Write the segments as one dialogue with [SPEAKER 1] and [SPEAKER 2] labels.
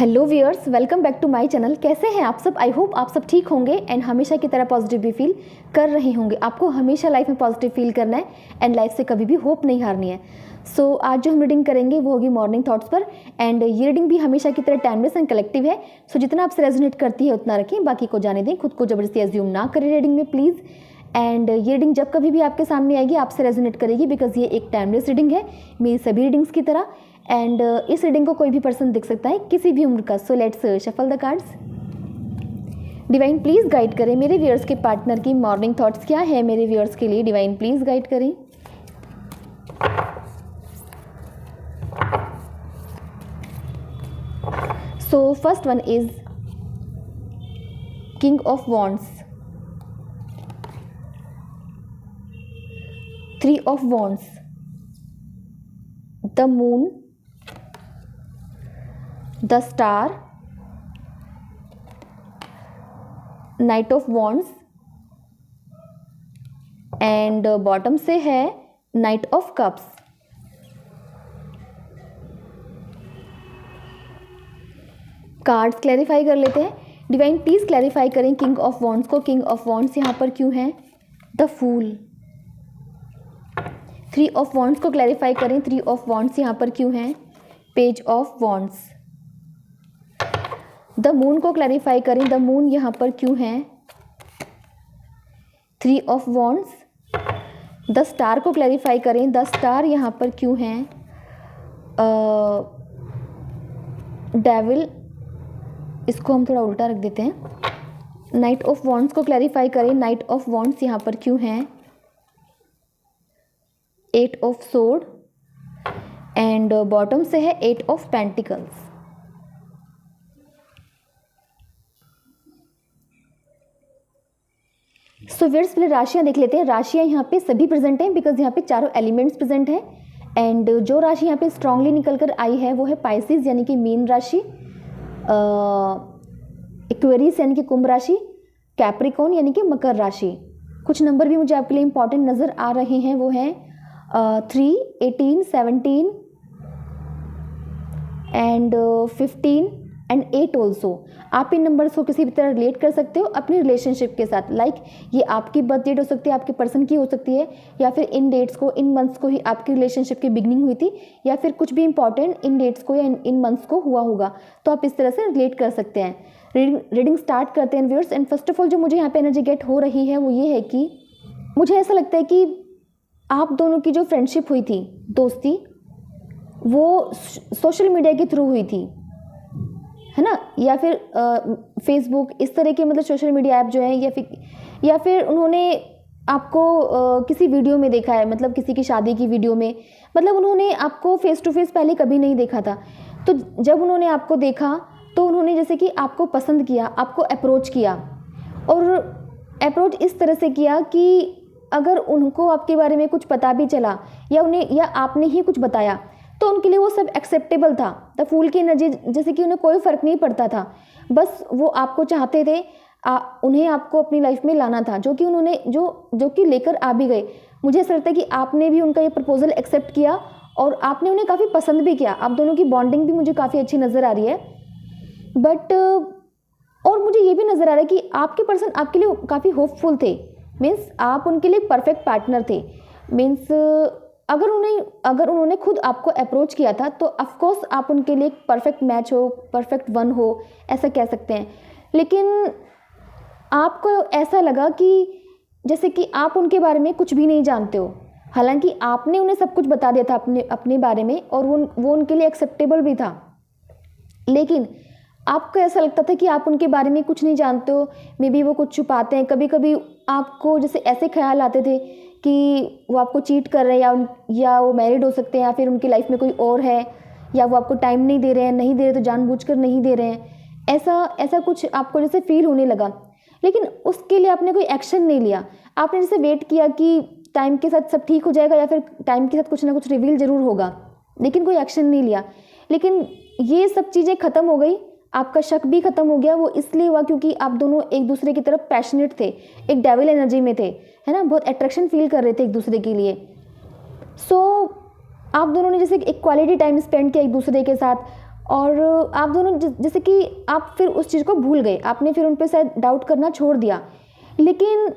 [SPEAKER 1] Hello viewers, welcome back to my channel. कैसे हैं आप सब? आई होप आप सब ठीक होंगे एंड हमेशा की तरह पॉजिटिव भी फील कर रहे होंगे। आपको हमेशा लाइफ में पॉजिटिव फील करना है एंड लाइफ से कभी भी होप नहीं हारनी है। सो आज जो हम रीडिंग करेंगे वो होगी मॉर्निंग थॉट्स पर एंड ये रीडिंग भी हमेशा की तरह टाइमलेस एंड कलेक्टिव है। सो जितना आपसे रेजोनेट करती है उतना रखें, बाकी को जाने दें, खुद को जबरदस्ती एज्यूम ना करें रीडिंग में प्लीज़। एंड ये रीडिंग जब कभी भी आपके सामने आएगी आपसे रेजोनेट करेगी बिकॉज ये एक टाइमलेस रीडिंग है मेरी सभी रीडिंग्स की तरह। एंड इस रीडिंग को कोई भी पर्सन देख सकता है, किसी भी उम्र का। So let's shuffle the cards. Divine please guide करें मेरे व्यूअर्स के पार्टनर की मॉर्निंग थॉट्स क्या है मेरे व्यूअर्स के लिए। डिवाइन प्लीज़ गाइड करें। So first one is king of wands, 3 of wands, the moon, the star, knight of wands and bottom से है knight of cups. Cards clarify कर लेते हैं। डिवाइन प्लीज क्लैरिफाई करें किंग ऑफ वॉन्ड्स को। King of wands यहाँ पर क्यों है? The fool. 3 ऑफ वॉन्ड्स को क्लैरिफाई करें। 3 ऑफ वॉन्ड्स यहाँ पर क्यों हैं? Page of wands. The moon को क्लैरिफाई करें। द मून यहाँ पर क्यों है? 3 ऑफ वॉन्ड्स। द स्टार को क्लैरिफाई करें। द स्टार यहाँ पर क्यों है? डेविल। इसको हम थोड़ा उल्टा रख देते हैं। नाइट ऑफ वॉन्ड्स को क्लैरिफाई करें। नाइट ऑफ वॉन्ड्स यहाँ पर क्यों है? 8 ऑफ सोर्ड एंड बॉटम से है 8 ऑफ पेंटिकल्स। सो व्यूअर्स पहले राशियां देख लेते हैं। राशियां यहाँ पे सभी प्रेजेंट हैं बिकॉज यहाँ पे चारों एलिमेंट्स प्रेजेंट हैं। एंड जो राशि यहाँ पे स्ट्रांगली निकल कर आई है वो है पाइसेस यानी कि मीन राशि, एक्वेरियस यानी कि कुंभ राशि, कैप्रिकॉर्न यानी कि मकर राशि। कुछ नंबर भी मुझे आपके लिए इंपॉर्टेंट नज़र आ रहे हैं, वो हैं 3, 18, 17 एंड 15 एंड 8 ऑल्सो। आप इन नंबर्स को किसी भी तरह रिलेट कर सकते हो अपनी रिलेशनशिप के साथ। लाइक ये आपकी बर्थ डेट हो सकती है, आपके पर्सन की हो सकती है, या फिर इन डेट्स को, इन मंथ्स को ही आपकी रिलेशनशिप की बिगनिंग हुई थी, या फिर कुछ भी इंपॉर्टेंट इन डेट्स को या इन मंथ्स को हुआ होगा, तो आप इस तरह से रिलेट कर सकते हैं। रीडिंग स्टार्ट करते हैं viewers. And first of all जो मुझे यहाँ पे एनर्जी गेट हो रही है वो ये है कि मुझे ऐसा लगता है कि आप दोनों की जो फ्रेंडशिप हुई थी, दोस्ती, वो सोशल मीडिया के थ्रू हुई थी, है ना, या फिर फेसबुक, इस तरह के मतलब सोशल मीडिया ऐप जो है, या फिर उन्होंने आपको किसी वीडियो में देखा है, मतलब किसी की शादी की वीडियो में, मतलब उन्होंने आपको फेस टू फेस पहले कभी नहीं देखा था। तो जब उन्होंने आपको देखा तो उन्होंने जैसे कि आपको पसंद किया, आपको अप्रोच किया, और अप्रोच इस तरह से किया कि अगर उनको आपके बारे में कुछ पता भी चला या आपने ही कुछ बताया तो उनके लिए वो सब एक्सेप्टेबल था। द फूल की एनर्जी जैसे कि उन्हें कोई फ़र्क नहीं पड़ता था, बस वो आपको चाहते थे, उन्हें आपको अपनी लाइफ में लाना था, जो कि उन्होंने जो कि लेकर आ भी गए। मुझे ऐसा लगता है कि आपने भी उनका ये प्रपोजल एक्सेप्ट किया और आपने उन्हें काफ़ी पसंद भी किया। आप दोनों की बॉन्डिंग भी मुझे काफ़ी अच्छी नज़र आ रही है। बट और मुझे ये भी नज़र आ रहा है कि आपके पर्सन आपके लिए काफ़ी होपफुल थे, मीन्स आप उनके लिए परफेक्ट पार्टनर थे। मीन्स अगर उन्होंने खुद आपको अप्रोच किया था तो ऑफकोर्स आप उनके लिए एक परफेक्ट मैच हो, परफेक्ट वन हो, ऐसा कह सकते हैं। लेकिन आपको ऐसा लगा कि जैसे कि आप उनके बारे में कुछ भी नहीं जानते हो, हालांकि आपने उन्हें सब कुछ बता दिया था अपने बारे में, और वो उनके लिए एक्सेप्टेबल भी था। लेकिन आपको ऐसा लगता था कि आप उनके बारे में कुछ नहीं जानते हो, मे बी वो कुछ छुपाते हैं। कभी कभी आपको जैसे ऐसे ख्याल आते थे कि वो आपको चीट कर रहे हैं, या वो मैरिड हो सकते हैं, या फिर उनकी लाइफ में कोई और है, या वो आपको टाइम नहीं दे रहे हैं, नहीं दे रहे तो जानबूझकर नहीं दे रहे हैं। ऐसा कुछ आपको जैसे फील होने लगा। लेकिन उसके लिए आपने कोई एक्शन नहीं लिया। आपने जैसे वेट किया कि टाइम के साथ सब ठीक हो जाएगा, या फिर टाइम के साथ कुछ ना कुछ रिवील ज़रूर होगा, लेकिन कोई एक्शन नहीं लिया। लेकिन ये सब चीज़ें ख़त्म हो गई, आपका शक भी खत्म हो गया। वो इसलिए हुआ क्योंकि आप दोनों एक दूसरे की तरफ पैशनेट थे, एक डेविल एनर्जी में थे, है ना, बहुत अट्रैक्शन फील कर रहे थे एक दूसरे के लिए। सो आप दोनों ने जैसे एक क्वालिटी टाइम स्पेंड किया एक दूसरे के साथ, और आप दोनों जैसे कि आप फिर उस चीज़ को भूल गए, आपने फिर उन पर शायद डाउट करना छोड़ दिया। लेकिन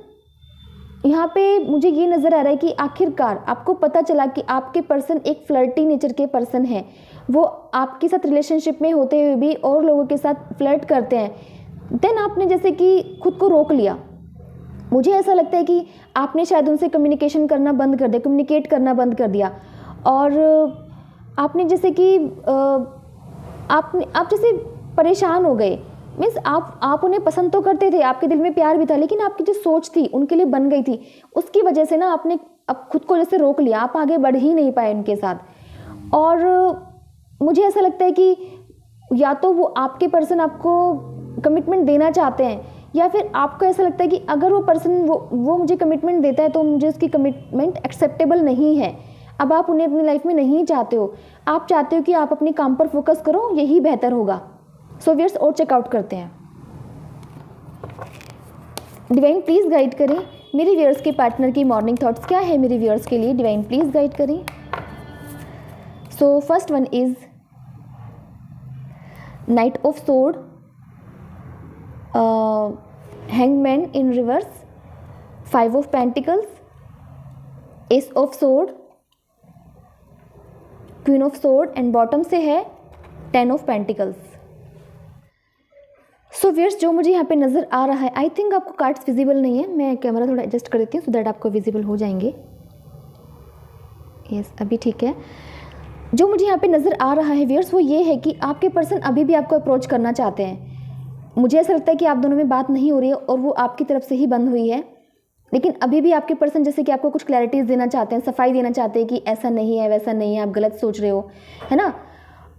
[SPEAKER 1] यहाँ पे मुझे ये नज़र आ रहा है कि आखिरकार आपको पता चला कि आपके पर्सन एक फ्लर्टी नेचर के पर्सन हैं। वो आपके साथ रिलेशनशिप में होते हुए भी और लोगों के साथ फ्लर्ट करते हैं। देन आपने जैसे कि खुद को रोक लिया। मुझे ऐसा लगता है कि आपने शायद उनसे कम्युनिकेशन करना बंद कर दिया, कम्युनिकेट करना बंद कर दिया। और आपने जैसे कि आप जैसे परेशान हो गए। मीन्स आप उन्हें पसंद तो करते थे, आपके दिल में प्यार भी था, लेकिन आपकी जो सोच थी उनके लिए बन गई थी, उसकी वजह से ना आपने अब खुद को जैसे रोक लिया, आप आगे बढ़ ही नहीं पाए उनके साथ। और मुझे ऐसा लगता है कि या तो वो आपके पर्सन आपको कमिटमेंट देना चाहते हैं, या फिर आपको ऐसा लगता है कि अगर वो पर्सन वो मुझे कमिटमेंट देता है तो मुझे उसकी कमिटमेंट एक्सेप्टेबल नहीं है। अब आप उन्हें अपनी लाइफ में नहीं चाहते हो, आप चाहते हो कि आप अपने काम पर फोकस करो, यही बेहतर होगा। सो व्यूअर्स, और चेकआउट करते हैं। डिवाइन प्लीज़ गाइड करें मेरे व्यूअर्स के पार्टनर की मॉर्निंग थॉट्स क्या है मेरे व्यूअर्स के लिए। डिवाइन प्लीज़ गाइड करें। So first one is night of sword, hangman in reverse, 5 of pentacles, S of sword, queen of sword and bottom से है 10 ऑफ पेंटिकल्स। सो व्यूअर्स, जो मुझे यहाँ पे नज़र आ रहा है, आई थिंक आपको कार्ड्स विजिबल नहीं है, मैं कैमरा थोड़ा एडजस्ट कर देती हूँ सो दैट आपको विजिबल हो जाएंगे। यस, अभी ठीक है। जो मुझे यहाँ पे नज़र आ रहा है व्यूअर्स, वो ये है कि आपके पर्सन अभी भी आपको अप्रोच करना चाहते हैं। मुझे ऐसा लगता है कि आप दोनों में बात नहीं हो रही है और वो आपकी तरफ से ही बंद हुई है, लेकिन अभी भी आपके पर्सन जैसे कि आपको कुछ क्लैरिटीज़ देना चाहते हैं, सफाई देना चाहते हैं कि ऐसा नहीं है, वैसा नहीं है, आप गलत सोच रहे हो, है ना।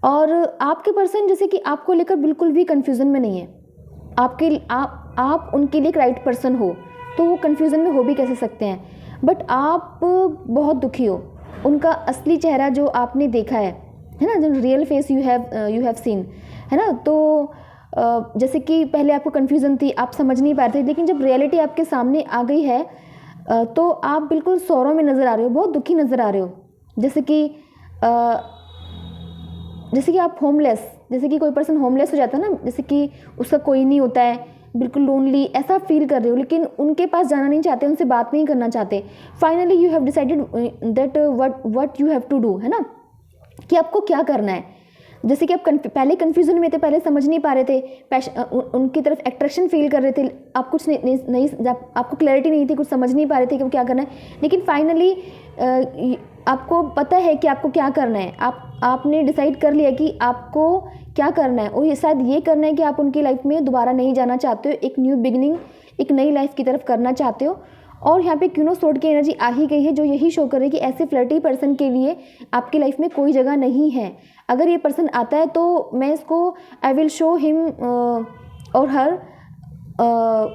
[SPEAKER 1] और आपके पर्सन जैसे कि आपको लेकर बिल्कुल भी कन्फ्यूज़न में नहीं है। आप उनके लिए एक राइट पर्सन हो, तो वो कन्फ्यूज़न में हो भी कैसे सकते हैं, बट आप बहुत दुखी हो। उनका असली चेहरा जो आपने देखा है ना, जो real face you have seen, है ना। तो जैसे कि पहले आपको कन्फ्यूज़न थी, आप समझ नहीं पा रहे थे, लेकिन जब रियलिटी आपके सामने आ गई है तो आप बिल्कुल सौरों में नज़र आ रहे हो, बहुत दुखी नज़र आ रहे हो। जैसे कि आप होमलेस, जैसे कि कोई पर्सन होमलेस हो जाता है ना, जैसे कि उसका कोई नहीं होता है, बिल्कुल लोनली, ऐसा फील कर रहे हो, लेकिन उनके पास जाना नहीं चाहते, उनसे बात नहीं करना चाहते। Finally you have decided that what you have to do, है ना, कि आपको क्या करना है। जैसे कि आप पहले कन्फ्यूज़न में थे, पहले समझ नहीं पा रहे थे, उनकी तरफ अट्रैक्शन फील कर रहे थे, आप कुछ नहीं आपको क्लैरिटी नहीं थी, कुछ समझ नहीं पा रहे थे कि क्या करना है, लेकिन फाइनली आपको पता है कि आपको क्या करना है। आपने डिसाइड कर लिया कि आपको क्या करना है, और ये शायद ये करना है कि आप उनकी लाइफ में दोबारा नहीं जाना चाहते हो, एक न्यू बिगिनिंग, एक नई लाइफ की तरफ करना चाहते हो। और यहाँ पे क्वीन ऑफ सोर्ड की एनर्जी आ ही गई है, जो यही शो कर रही है कि ऐसे फ्लर्टी पर्सन के लिए आपकी लाइफ में कोई जगह नहीं है। अगर ये पर्सन आता है तो मैं इसको आई विल शो हिम और हर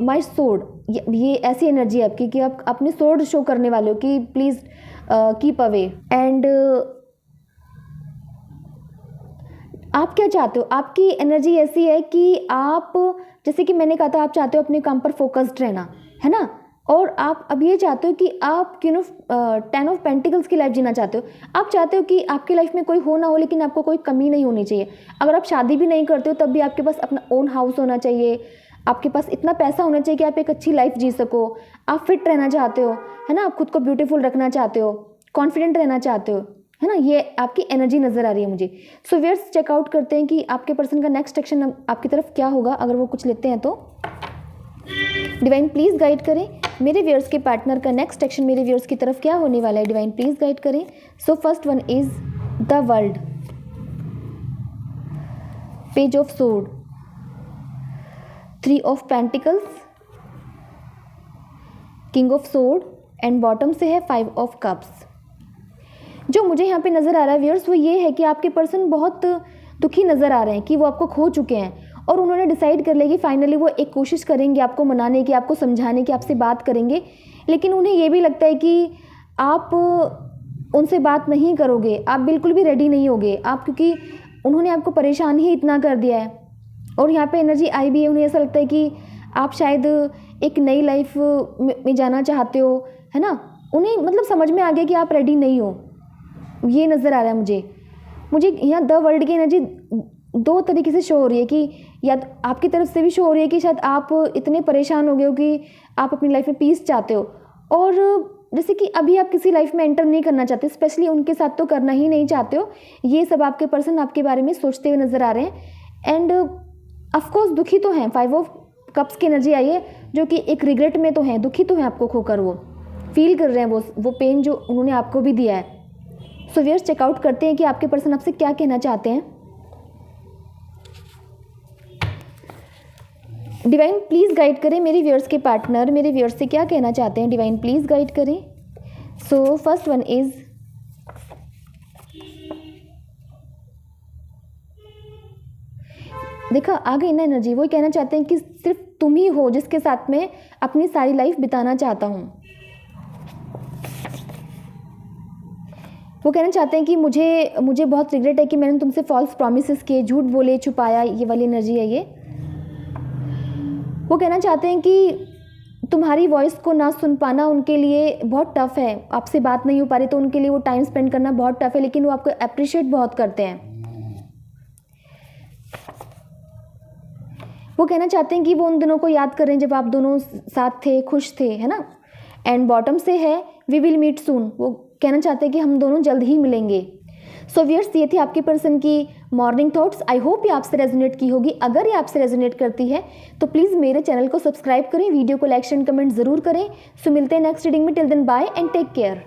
[SPEAKER 1] माई सोर्ड, ये ऐसी एनर्जी है आपकी कि आप अपने सोर्ड शो करने वाले हो कि प्लीज़ कीप अवे। एंड आप क्या चाहते हो, आपकी एनर्जी ऐसी है कि आप, जैसे कि मैंने कहा था, आप चाहते हो अपने काम पर फोकस्ड रहना, है ना। और आप अब ये चाहते हो कि आप 10 ऑफ पेंटिकल्स की लाइफ जीना चाहते हो। आप चाहते हो कि आपकी लाइफ में कोई हो ना हो, लेकिन आपको कोई कमी नहीं होनी चाहिए। अगर आप शादी भी नहीं करते हो तब भी आपके पास अपना ओन हाउस होना चाहिए, आपके पास इतना पैसा होना चाहिए कि आप एक अच्छी लाइफ जी सको। आप फिट रहना चाहते हो, है ना, आप खुद को ब्यूटीफुल रखना चाहते हो, कॉन्फिडेंट रहना चाहते हो, है ना। ये आपकी एनर्जी नज़र आ रही है मुझे। सो व्यूअर्स, चेकआउट करते हैं कि आपके पर्सन का नेक्स्ट एक्शन आपकी तरफ क्या होगा, अगर वो कुछ लेते हैं तो। डिवाइन प्लीज़ गाइड करें मेरे व्यूअर्स के पार्टनर का नेक्स्ट एक्शन मेरे व्यूअर्स की तरफ क्या होने वाला है। डिवाइन प्लीज़ गाइड करें। So first one is the world, page of sword, 3 of pentacles, king of sword and bottom से है 5 ऑफ कप्स। जो मुझे यहाँ पे नज़र आ रहा है व्यूअर्स, वो ये है कि आपके पर्सन बहुत दुखी नज़र आ रहे हैं कि वो आपको खो चुके हैं, और उन्होंने डिसाइड कर लिया कि फाइनली वो एक कोशिश करेंगे आपको मनाने की, आपको समझाने की, आपसे बात करेंगे। लेकिन उन्हें ये भी लगता है कि आप उनसे बात नहीं करोगे, आप बिल्कुल भी रेडी नहीं होगे आप, क्योंकि उन्होंने आपको परेशान ही इतना कर दिया है। और यहाँ पे एनर्जी आई भी है, उन्हें ऐसा लगता है कि आप शायद एक नई लाइफ में जाना चाहते हो, है ना। उन्हें मतलब समझ में आ गया कि आप रेडी नहीं हो, ये नज़र आ रहा है मुझे यहाँ द वर्ल्ड की एनर्जी दो तरीके से शो हो रही है कि या तो आपकी तरफ से भी शो हो रही है कि शायद आप इतने परेशान हो गए हो कि आप अपनी लाइफ में पीस चाहते हो, और जैसे कि अभी आप किसी लाइफ में एंटर नहीं करना चाहते, स्पेशली उनके साथ तो करना ही नहीं चाहते हो। ये सब आपके पर्सन आपके बारे में सोचते हुए नज़र आ रहे हैं, एंड ऑफकोर्स दुखी तो हैं। 5 ऑफ कप्स की एनर्जी आई है जो कि एक रिग्रेट में तो हैं, दुखी तो हैं आपको खोकर, वो फील कर रहे हैं वो पेन जो उन्होंने आपको भी दिया है। सो व्यूअर्स, चेकआउट करते हैं कि आपके पर्सन आपसे क्या कहना चाहते हैं। डिवाइन प्लीज़ गाइड करें मेरे व्यूअर्स के पार्टनर मेरे व्यूअर्स से क्या कहना चाहते हैं। डिवाइन प्लीज़ गाइड करें। सो फर्स्ट वन इज देखा आ गई ना एनर्जी। वो कहना चाहते हैं कि सिर्फ तुम ही हो जिसके साथ में अपनी सारी लाइफ बिताना चाहता हूँ। वो कहना चाहते हैं कि मुझे बहुत रिग्रेट है कि मैंने तुमसे फॉल्स प्रॉमिसेस किए, झूठ बोले, छुपाया। ये वाली एनर्जी है ये। वो कहना चाहते हैं कि तुम्हारी वॉइस को ना सुन पाना उनके लिए बहुत टफ है, आपसे बात नहीं हो पा रही तो उनके लिए वो टाइम स्पेंड करना बहुत टफ है, लेकिन वो आपको अप्रिशिएट बहुत करते हैं। वो कहना चाहते हैं कि वो उन दिनों को याद करें जब आप दोनों साथ थे, खुश थे, है ना। एंड बॉटम से है वी विल मीट सून। वो कहना चाहते हैं कि हम दोनों जल्द ही मिलेंगे। सो व्यूअर्स, ये थी आपके पर्सन की मॉर्निंग थॉट्स। आई होप ये आपसे रेजोनेट की होगी। अगर ये आपसे रेजोनेट करती है तो प्लीज़ मेरे चैनल को सब्सक्राइब करें, वीडियो को लाइक शेयर कमेंट जरूर करें। सो मिलते हैं नेक्स्ट रीडिंग में। Till then bye and take care.